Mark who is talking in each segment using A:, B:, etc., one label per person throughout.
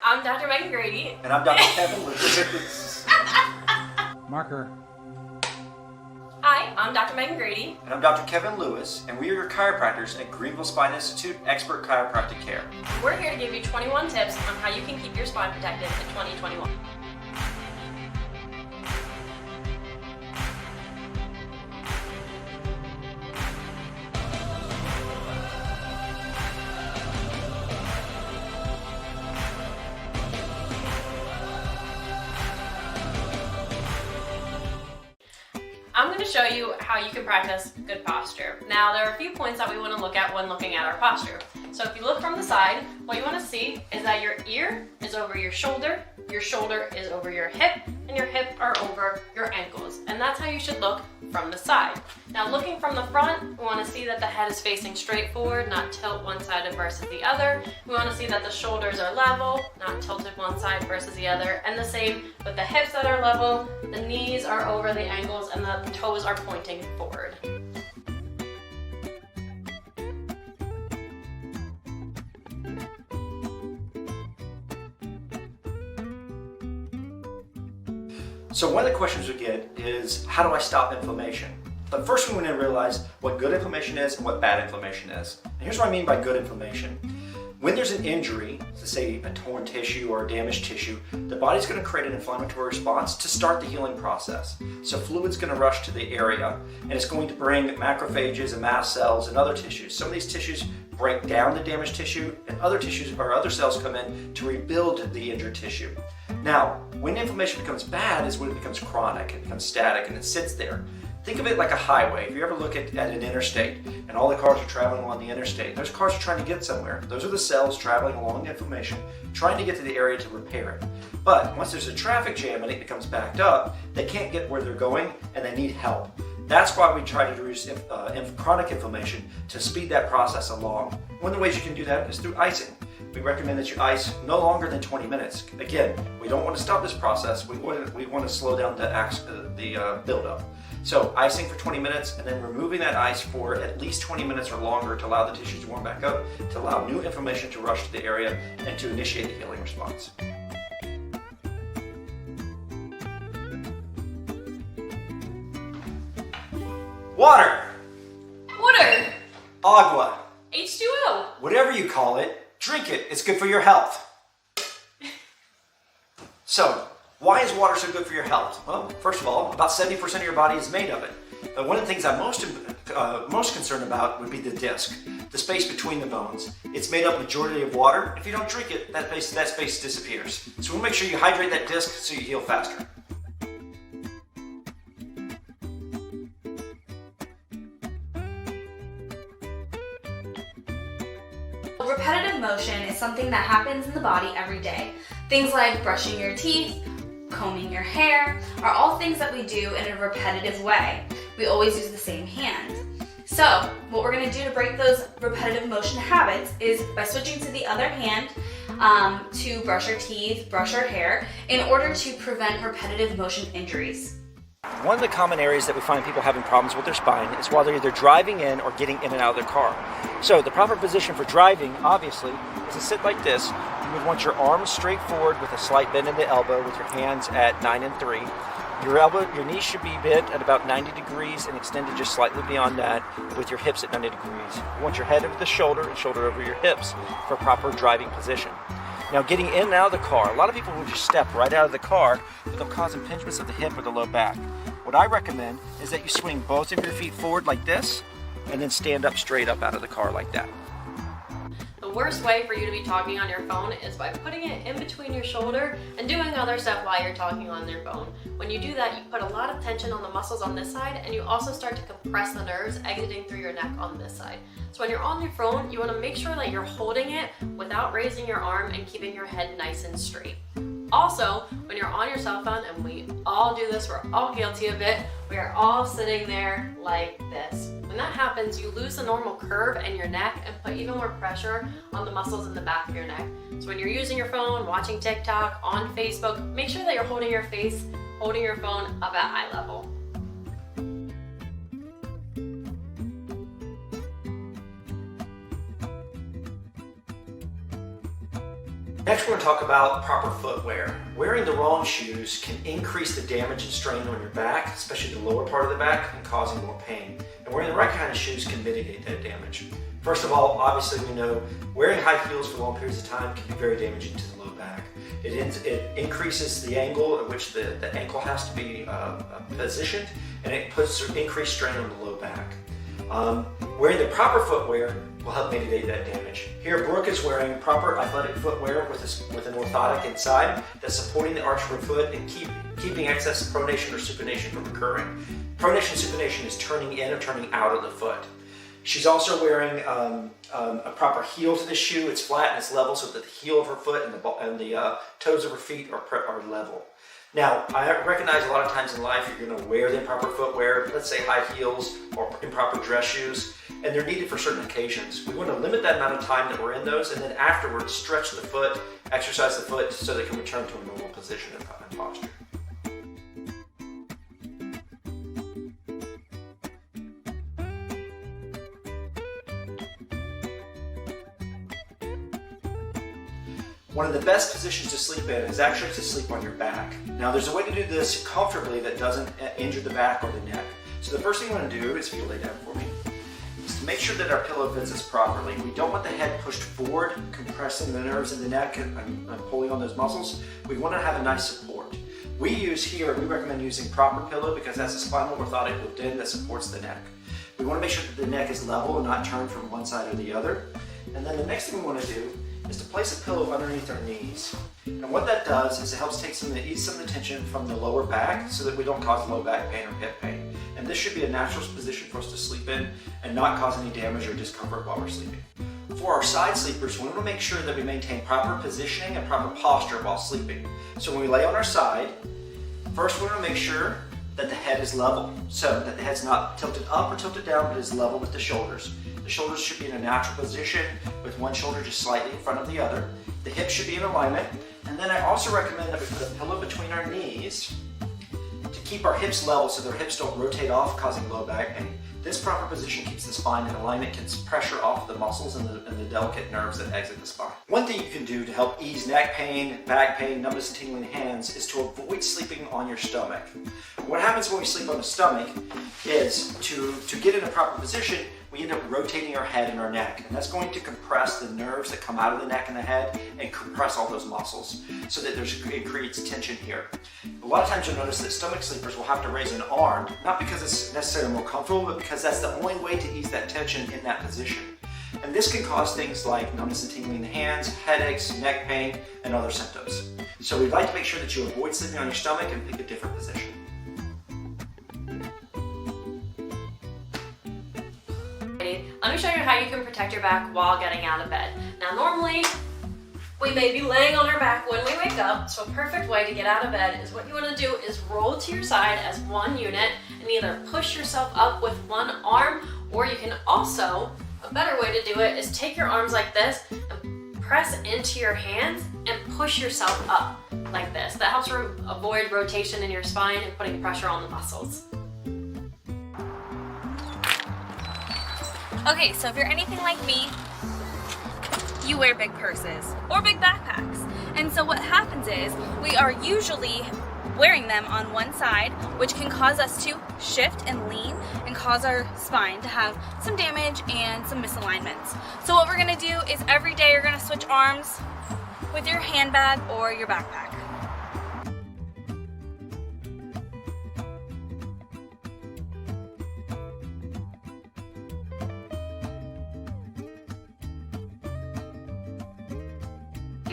A: I'm Dr. Megan Grady.
B: And I'm Dr. Kevin Lucas.
C: Marker.
A: Hi, I'm Dr. Megan Grady.
B: And I'm Dr. Kevin Lewis, and we are your chiropractors at Greenville Spine Institute Expert Chiropractic Care.
A: We're here to give you 21 tips on how you can keep your spine protected in 2021. I'm going to show you how you can practice good posture. Now, there are a few points that we want to look at when looking at our posture. So if you look from the side, what you want to see is that your ear is over your shoulder is over your hip, and your hip are over your ankles. And that's how you should look from the side. Now, looking from the front, we want to see that the head is facing straight forward, not tilt one side versus the other. We want to see that the shoulders are level, not tilted one side versus the other. And the same with the hips that are level, the knees are over the ankles, and the toes are pointing forward.
B: So one of the questions we get is, how do I stop inflammation? But first we want to realize what good inflammation is and what bad inflammation is. And here's what I mean by good inflammation. When there's an injury, let's say a torn tissue or a damaged tissue, the body's going to create an inflammatory response to start the healing process. So fluid's going to rush to the area, and it's going to bring macrophages and mast cells and other tissues. Some of these tissues break down the damaged tissue, and other tissues or other cells come in to rebuild the injured tissue. Now, when inflammation becomes bad is when it becomes chronic, it becomes static, and it sits there. Think of it like a highway. If you ever look at an interstate and all the cars are traveling along the interstate, those cars are trying to get somewhere. Those are the cells traveling along the inflammation, trying to get to the area to repair it. But once there's a traffic jam and it becomes backed up, they can't get where they're going and they need help. That's why we try to reduce chronic inflammation to speed that process along. One of the ways you can do that is through icing. We recommend that you ice no longer than 20 minutes. Again, we don't want to stop this process. We want to slow down the buildup. So icing for 20 minutes and then removing that ice for at least 20 minutes or longer to allow the tissues to warm back up, to allow new inflammation to rush to the area and to initiate the healing response. Water, agua,
A: H2O.
B: whatever you call it, drink it. It's good for your health. So, why is water so good for your health? Well, first of all, about 70% of your body is made of it. But one of the things I'm most concerned about would be the disc, the space between the bones. It's made up majority of water. If you don't drink it, that space disappears. So we'll make sure you hydrate that disc so you heal faster.
D: Repetitive motion is something that happens in the body every day. Things like brushing your teeth, combing your hair, are all things that we do in a repetitive way. We always use the same hand. So what we're going to do to break those repetitive motion habits is by switching to the other hand to brush your teeth, brush our hair, in order to prevent repetitive motion injuries.
B: One of the common areas that we find people having problems with their spine is while they're either driving in or getting in and out of their car. So the proper position for driving, obviously, is to sit like this. You would want your arms straight forward with a slight bend in the elbow with your hands at 9 and 3. Your knees should be bent at about 90 degrees and extended just slightly beyond that with your hips at 90 degrees. You want your head over the shoulder and shoulder over your hips for a proper driving position. Now, getting in and out of the car, a lot of people will just step right out of the car, but they'll cause impingements of the hip or the low back. What I recommend is that you swing both of your feet forward like this, and then stand up straight up out of the car like that.
A: The worst way for you to be talking on your phone is by putting it in between your shoulder and doing other stuff while you're talking on your phone. When you do that, you put a lot of tension on the muscles on this side, and you also start to compress the nerves exiting through your neck on this side. So when you're on your phone, you want to make sure that you're holding it without raising your arm and keeping your head nice and straight. Also, when you're on your cell phone, and we all do this, we're all guilty of it, we are all sitting there like this. When that happens, you lose the normal curve in your neck and put even more pressure on the muscles in the back of your neck. So when you're using your phone, watching TikTok, on Facebook, make sure that you're holding your phone up at eye level.
B: Next, we're going to talk about proper footwear. Wearing the wrong shoes can increase the damage and strain on your back, especially the lower part of the back, and causing more pain. And wearing the right kind of shoes can mitigate that damage. First of all, obviously we know wearing high heels for long periods of time can be very damaging to the low back. It increases the angle at which the ankle has to be positioned, and it puts increased strain on the low back. Wearing the proper footwear will help mitigate that damage. Here, Brooke is wearing proper athletic footwear with an orthotic inside that's supporting the arch of her foot and keeping excess pronation or supination from occurring. Pronation and supination is turning in or turning out of the foot. She's also wearing a proper heel to this shoe. It's flat and it's level so that the heel of her foot and the toes of her feet are level. Now, I recognize a lot of times in life you're going to wear the improper footwear, let's say high heels or improper dress shoes, and they're needed for certain occasions. We want to limit that amount of time that we're in those, and then afterwards stretch the foot, exercise the foot so they can return to a normal position and posture. One of the best positions to sleep in is actually to sleep on your back. Now there's a way to do this comfortably that doesn't injure the back or the neck. So the first thing I'm going to do is, if you lay down for me, is to make sure that our pillow fits us properly. We don't want the head pushed forward, compressing the nerves in the neck and pulling on those muscles. We want to have a nice support. We recommend using proper pillow because that's a spinal orthotic built in that supports the neck. We want to make sure that the neck is level and not turned from one side or the other. And then the next thing we want to do is to place a pillow underneath our knees. And what that does is it helps ease some of the tension from the lower back so that we don't cause low back pain or hip pain. And this should be a natural position for us to sleep in and not cause any damage or discomfort while we're sleeping. For our side sleepers, we want to make sure that we maintain proper positioning and proper posture while sleeping. So when we lay on our side, first we want to make sure that the head is level, so that the head's not tilted up or tilted down, but is level with the shoulders. The shoulders should be in a natural position with one shoulder just slightly in front of the other. The hips should be in alignment. And then I also recommend that we put a pillow between our knees to keep our hips level so their hips don't rotate off, causing low back pain. This proper position keeps the spine in alignment, gets pressure off the muscles and the delicate nerves that exit the spine. One thing you can do to help ease neck pain, back pain, numbness and tingling hands is to avoid sleeping on your stomach. What happens when we sleep on the stomach is to get in a proper position, we end up rotating our head and our neck, and that's going to compress the nerves that come out of the neck and the head and compress all those muscles so that it creates tension here. A lot of times you'll notice that stomach sleepers will have to raise an arm, not because it's necessarily more comfortable, but because that's the only way to ease that tension in that position. And this can cause things like numbness and tingling in the hands, headaches, neck pain, and other symptoms. So we'd like to make sure that you avoid sleeping on your stomach and pick a different position.
A: Let me show you how you can protect your back while getting out of bed. Now normally, we may be laying on our back when we wake up, so a perfect way to get out of bed is what you want to do is roll to your side as one unit and either push yourself up with one arm, or you can also, a better way to do it is take your arms like this and press into your hands and push yourself up like this. That helps avoid rotation in your spine and putting pressure on the muscles.
D: Okay, so if you're anything like me, you wear big purses or big backpacks. And so what happens is we are usually wearing them on one side, which can cause us to shift and lean and cause our spine to have some damage and some misalignments. So what we're gonna do is every day you're gonna switch arms with your handbag or your backpack.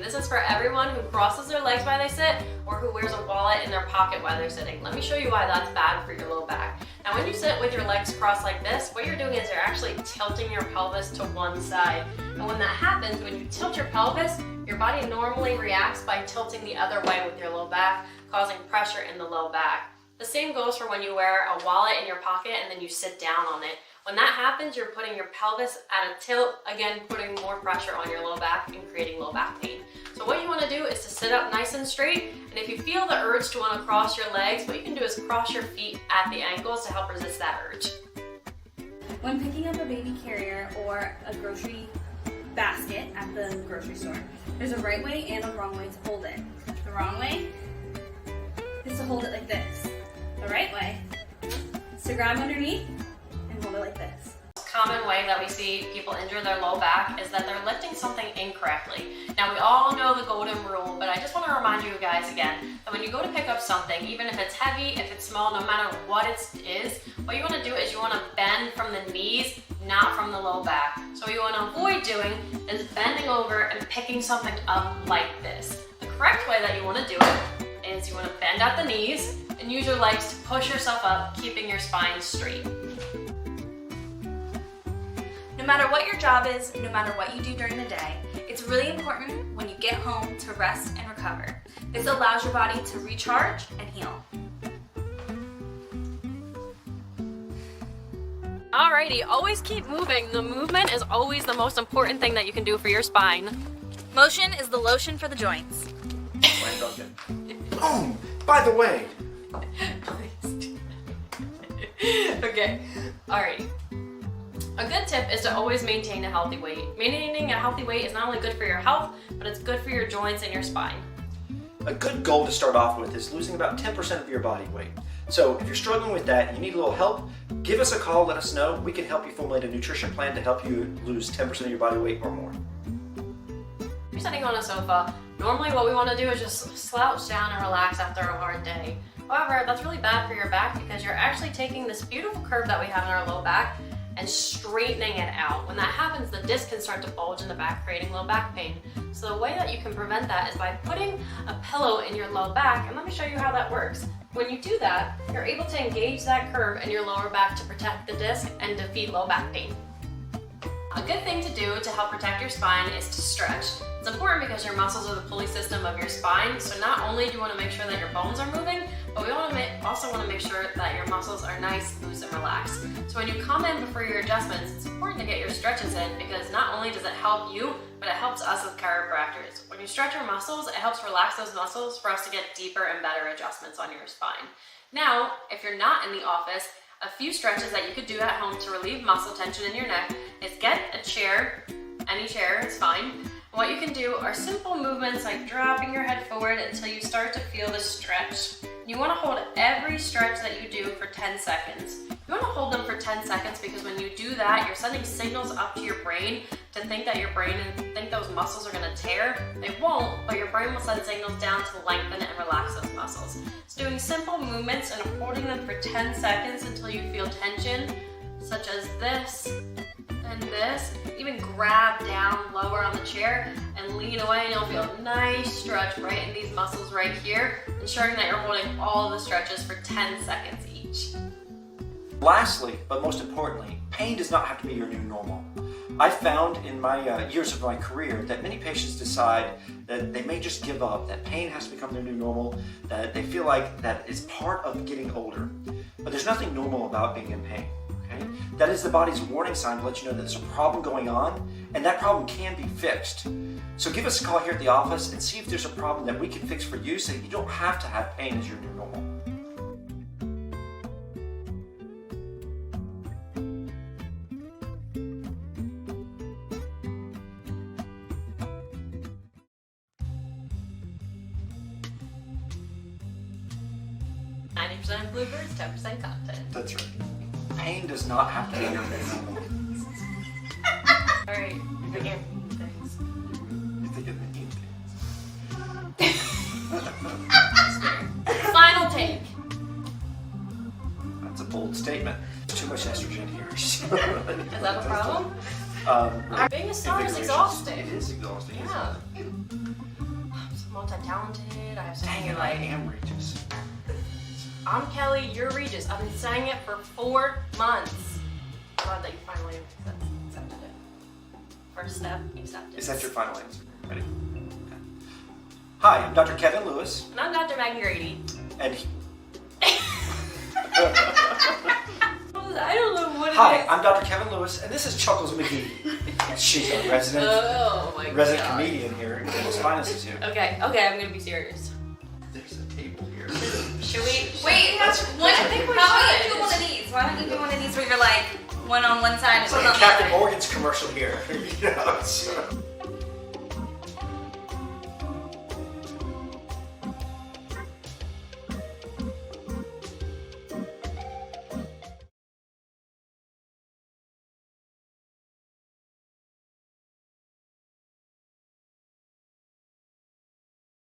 A: This is for everyone who crosses their legs while they sit or who wears a wallet in their pocket while they're sitting. Let me show you why that's bad for your low back. Now when you sit with your legs crossed like this, what you're doing is you're actually tilting your pelvis to one side. And when that happens, when you tilt your pelvis, your body normally reacts by tilting the other way with your low back, causing pressure in the low back. The same goes for when you wear a wallet in your pocket and then you sit down on it. When that happens, you're putting your pelvis at a tilt, again putting more pressure on your low back and creating low back pain. So what you want to do is to sit up nice and straight, and if you feel the urge to want to cross your legs, what you can do is cross your feet at the ankles to help resist that urge.
D: When picking up a baby carrier or a grocery basket at the grocery store, there's a right way and a wrong way to hold it. The wrong way is to hold it like this. The right way is to grab underneath and hold it like this.
A: Common way that we see people injure their low back is that they're lifting something incorrectly. Now we all know the golden rule, but I just want to remind you guys again that when you go to pick up something, even if it's heavy, if it's small, no matter what it is, what you want to do is you want to bend from the knees, not from the low back. So what you want to avoid doing is bending over and picking something up like this. The correct way that you want to do it is you want to bend at the knees and use your legs to push yourself up, keeping your spine straight.
D: No matter what your job is, no matter what you do during the day, it's really important when you get home to rest and recover. This allows your body to recharge and heal.
A: Alrighty, always keep moving. The movement is always the most important thing that you can do for your spine.
D: Motion is the lotion for the joints.
B: Boom! By the way,
A: Okay, alrighty. A good tip is to always maintain a healthy weight. Maintaining a healthy weight is not only good for your health, but it's good for your joints and your spine.
B: a good goal to start off with is losing about 10% of your body weight. So if you're struggling with that and you need a little help, give us a call, let us know. We can help you formulate a nutrition plan to help you lose 10% of your body weight or more.
A: If you're sitting on a sofa, normally what we want to do is just slouch down and relax after a hard day. However, that's really bad for your back because you're actually taking this beautiful curve that we have in our low back and straightening it out. When that happens, the disc can start to bulge in the back, creating low back pain. So the way that you can prevent that is by putting a pillow in your low back, and let me show you how that works. When you do that, you're able to engage that curve in your lower back to protect the disc and defeat low back pain. A good thing to do to help protect your spine is to stretch. It's important because your muscles are the pulley system of your spine, so not only do you want to make sure that your bones are moving, but we also want to make sure that your muscles are nice, loose, and relaxed. So when you come in before your adjustments, it's important to get your stretches in because not only does it help you, but it helps us as chiropractors. When you stretch your muscles, it helps relax those muscles for us to get deeper and better adjustments on your spine. Now, if you're not in the office, a few stretches that you could do at home to relieve muscle tension in your neck is get a chair, any chair is fine. What you can do are simple movements like dropping your head forward until you start to feel the stretch. You want to hold every stretch that you do for 10 seconds. You want to hold them for 10 seconds because when you do that, you're sending signals up to your brain to think that your brain and think those muscles are going to tear. They won't, but your brain will send signals down to lengthen and relax those muscles. It's doing simple movements and holding them for 10 seconds until you feel tension, such as this and this. Even grab down lower on the chair and lean away and you'll feel a nice stretch right in these muscles right here, ensuring that you're holding all the stretches for 10 seconds each.
B: Lastly, but most importantly, pain does not have to be your new normal. I found in my years of my career that many patients decide that they may just give up, that pain has to become their new normal, that they feel like that is part of getting older. But there's nothing normal about being in pain. Okay? That is the body's warning sign to let you know that there's a problem going on, and that problem can be fixed. So give us a call here at the office and see if there's a problem that we can fix for you so that you don't have to have pain as your new normal.
A: Bloopers, 10% content.
B: That's right. Pain does not have to be your new normal.
A: Alright, you think of things.
B: You think of the eat things.
A: Final take.
B: That's a bold statement. There's too much estrogen here.
A: Is that a problem? Being a star is exhausting.
B: It is exhausting.
A: Yeah. I'm so multi-talented. I have so
B: Dang
A: many
B: it, I am Regis.
A: I'm Kelly, you're Regis. I've been saying it for 4 months. I'm glad that you finally accepted it. First step, you accepted it.
B: Is that your final answer? Ready? Okay. Hi, I'm Dr. Kevin Lewis.
A: And I'm Dr. Maggie Grady.
B: And
A: I don't know what it is.
B: Hi, I'm Dr. Kevin Lewis, and this is Chuckles McGee. She's our resident
A: God.
B: comedian here. Chuckles Finest is here.
A: Okay, I'm gonna be serious.
B: There's a table here.
A: Should we?
D: Wait,
A: I think we
D: how about
A: should.
D: you do one of these? Why don't you do one of these where you're like, One on one side
B: It's
D: and
B: like
D: one
B: a
D: on the
B: Captain
D: other.
B: Morgan's commercial here. You know, so.